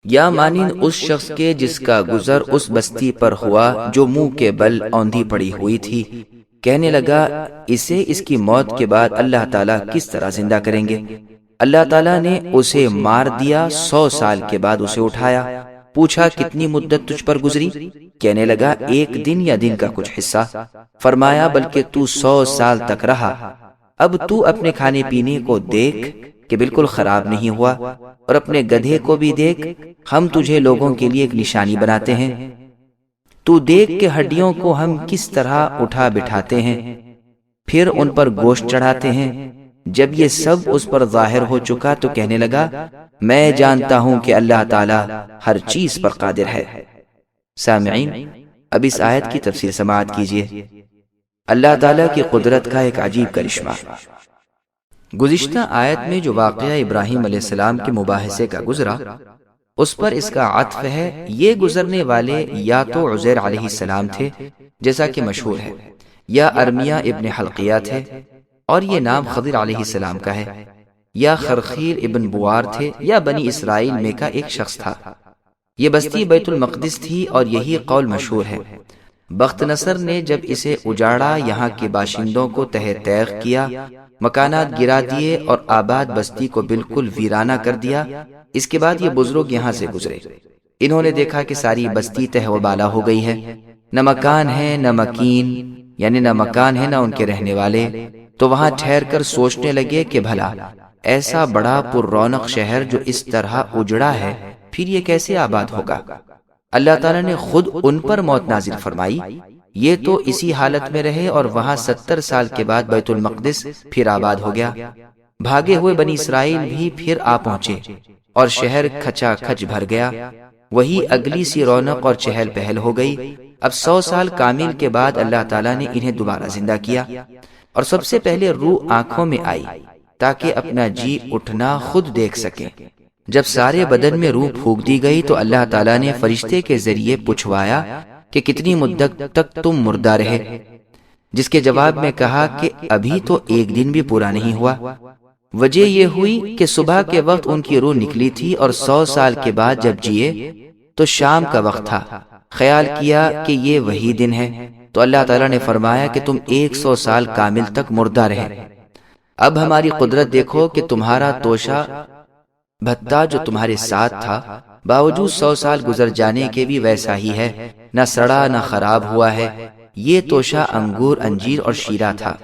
یا مانند اس شخص کے جس کا گزر اس بستی پر ہوا جو منہ کے بل اوندھی پڑی ہوئی تھی، کہنے لگا اسے اس کی موت کے بعد اللہ تعالیٰ کس طرح زندہ کریں گے؟ اللہ تعالیٰ نے اسے مار دیا، 100 سال کے بعد اسے اٹھایا۔ پوچھا کتنی مدت تجھ پر گزری؟ کہنے لگا 1 دن یا دن کا کچھ حصہ۔ فرمایا بلکہ تو 100 سال تک رہا۔ اب تو اپنے کھانے پینے کو دیکھ کہ بالکل خراب نہیں ہوا، اور اپنے گدھے کو بھی دیکھ، ہم تجھے لوگوں کے لیے ایک نشانی بناتے ہیں۔ تو دیکھ کہ ہڈیوں کو ہم کس طرح اٹھا بٹھاتے ہیں، پھر ان پر گوشت چڑھاتے ہیں۔ جب یہ سب اس پر ظاہر ہو چکا تو کہنے لگا میں جانتا ہوں کہ اللہ تعالیٰ ہر چیز پر قادر ہے۔ سامعین، اب اس آیت کی تفسیر سماعت کیجیے۔ اللہ تعالیٰ کی قدرت کا ایک عجیب کرشمہ۔ گزشتہ آیت میں جو واقعہ ابراہیم علیہ السلام کے مباحثے کا گزرا، اس پر اس کا عطف ہے۔ یہ گزرنے والے یا تو عزیر علیہ السلام تھے جیسا کہ مشہور ہے، یا ارمیہ ابن حلقیہ تھے، اور یہ نام خضر علیہ السلام کا ہے، یا خرخیل ابن بوار تھے، یا بنی اسرائیل میں کا ایک شخص تھا۔ یہ بستی بیت المقدس تھی، اور یہی قول مشہور ہے۔ بخت نصر نے جب اسے اجاڑا، یہاں کے باشندوں کو تہہ تیغ کیا، مکانات گرا دیے اور آباد بستی کو بالکل ویرانہ کر دیا۔ اس کے بعد یہ بزرگ یہاں سے گزرے۔ انہوں نے دیکھا کہ ساری بستی تہہ و بالا ہو گئی ہے، نہ مکان ہے نہ مکین، یعنی نہ مکان ہے نہ ان کے رہنے والے۔ تو وہاں ٹھہر کر سوچنے لگے کہ بھلا ایسا بڑا پر رونق شہر جو اس طرح اجڑا ہے، پھر یہ کیسے آباد ہوگا؟ اللہ تعالیٰ نے خود ان پر موت نازل فرمائی۔ یہ تو اسی حالت میں رہے، اور وہاں 70 سال کے بعد بیت المقدس پھر آباد ہو گیا۔ بھاگے ہوئے بنی اسرائیل بھی پھر آ پہنچے، اور شہر کھچا کھچ بھر گیا۔ وہی اگلی سی رونق اور چہل پہل ہو گئی۔ اب 100 سال کامل کے بعد اللہ تعالیٰ نے انہیں دوبارہ زندہ کیا، اور سب سے پہلے روح آنکھوں میں آئی تاکہ اپنا جی اٹھنا خود دیکھ سکیں۔ جب سارے بدن میں روح پھونک دی گئی تو اللہ تعالیٰ نے فرشتے کے ذریعے پوچھوایا کہ کتنی مدت تک تم مردہ رہے، جس کے جواب میں کہا کہ ابھی تو 1 دن بھی پورا نہیں ہوا۔ وجہ یہ ہوئی کہ صبح کے وقت ان کی روح نکلی تھی، اور 100 سال کے بعد جب جیے تو شام کا وقت تھا۔ خیال کیا کہ یہ وہی دن ہے، تو اللہ تعالیٰ نے فرمایا کہ تم 100 سال کامل تک مردہ رہے۔ اب ہماری قدرت دیکھو کہ تمہارا توشہ بھتا جو تمہارے ساتھ تھا، باوجود 100 سال گزر جانے کے بھی ویسا ہی ہے، نہ سڑا نہ خراب ہوا ہے۔ یہ توشہ انگور، انجیر اور شیرہ تھا۔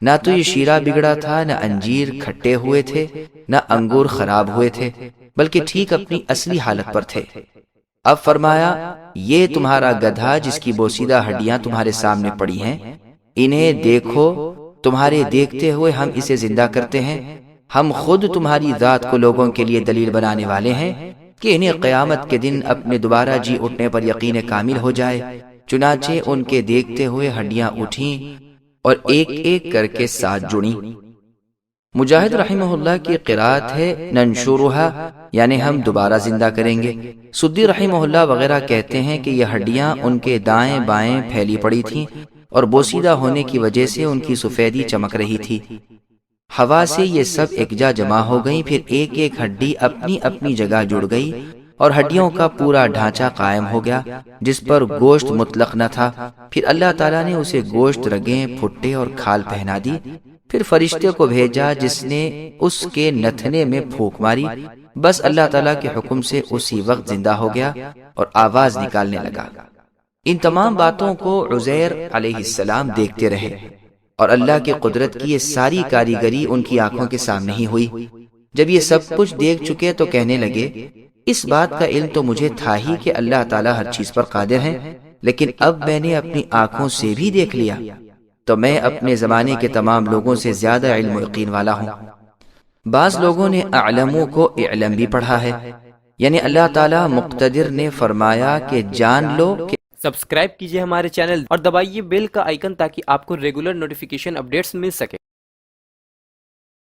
نہ تو یہ شیرہ بگڑا تھا، نہ انجیر کھٹے ہوئے تھے، نہ انگور خراب ہوئے تھے، بلکہ ٹھیک اپنی اصلی حالت پر تھے۔ اب فرمایا یہ تمہارا گدھا جس کی بوسیدہ ہڈیاں تمہارے سامنے پڑی ہیں، انہیں دیکھو، تمہارے دیکھتے ہوئے ہم اسے زندہ کرتے ہیں۔ ہم خود تمہاری ذات کو لوگوں کے لیے دلیل بنانے والے ہیں کہ انہیں قیامت کے دن اپنے دوبارہ جی اٹھنے پر یقین کامل ہو جائے۔ چنانچہ ان کے دیکھتے ہوئے ہڈیاں اٹھیں اور ایک ایک کر کے ساتھ جڑیں۔ مجاہد رحمہ اللہ کی قرات ہے ننشرها، یعنی ہم دوبارہ زندہ کریں گے۔ سدی رحمہ اللہ وغیرہ کہتے ہیں کہ یہ ہڈیاں ان کے دائیں بائیں پھیلی پڑی تھیں، اور بوسیدہ ہونے کی وجہ سے ان کی سفیدی چمک رہی تھی۔ ہوا سے یہ سب یکجا جمع ہو گئیں، پھر ایک ایک ہڈی اپنی اپنی جگہ جڑ گئی، اور ہڈیوں کا پورا ڈھانچہ قائم ہو گیا جس پر گوشت مطلق نہ تھا۔ پھر اللہ تعالیٰ نے اسے گوشت، رگیں، پھٹے اور کھال پہنا دی۔ پھر فرشتے کو بھیجا جس نے اس کے نتھنے میں پھونک ماری، بس اللہ تعالیٰ کے حکم سے اسی وقت زندہ ہو گیا اور آواز نکالنے لگا۔ ان تمام باتوں کو عزیر علیہ السلام دیکھتے رہے، اور اللہ کی قدرت کی یہ ساری کاریگری ان کی آنکھوں کے سامنے ہی ہوئی۔ جب یہ سب کچھ دیکھ چکے تو کہنے لگے اس بات کا علم تو مجھے تھا ہی کہ اللہ تعالیٰ ہر چیز پر قادر ہے، لیکن اب میں نے اپنی آنکھوں سے بھی دیکھ لیا تو میں اپنے زمانے کے تمام لوگوں سے زیادہ علم و یقین والا ہوں۔ بعض لوگوں نے اعلمو کو اعلم بھی پڑھا ہے، یعنی اللہ تعالیٰ مقتدر نے فرمایا کہ جان لو کہ سبسکرائب کیجئے ہمارے چینل اور دبائیے بیل کا آئیکن تاکہ آپ کو ریگولر نوٹیفیکیشن اپڈیٹس مل سکے۔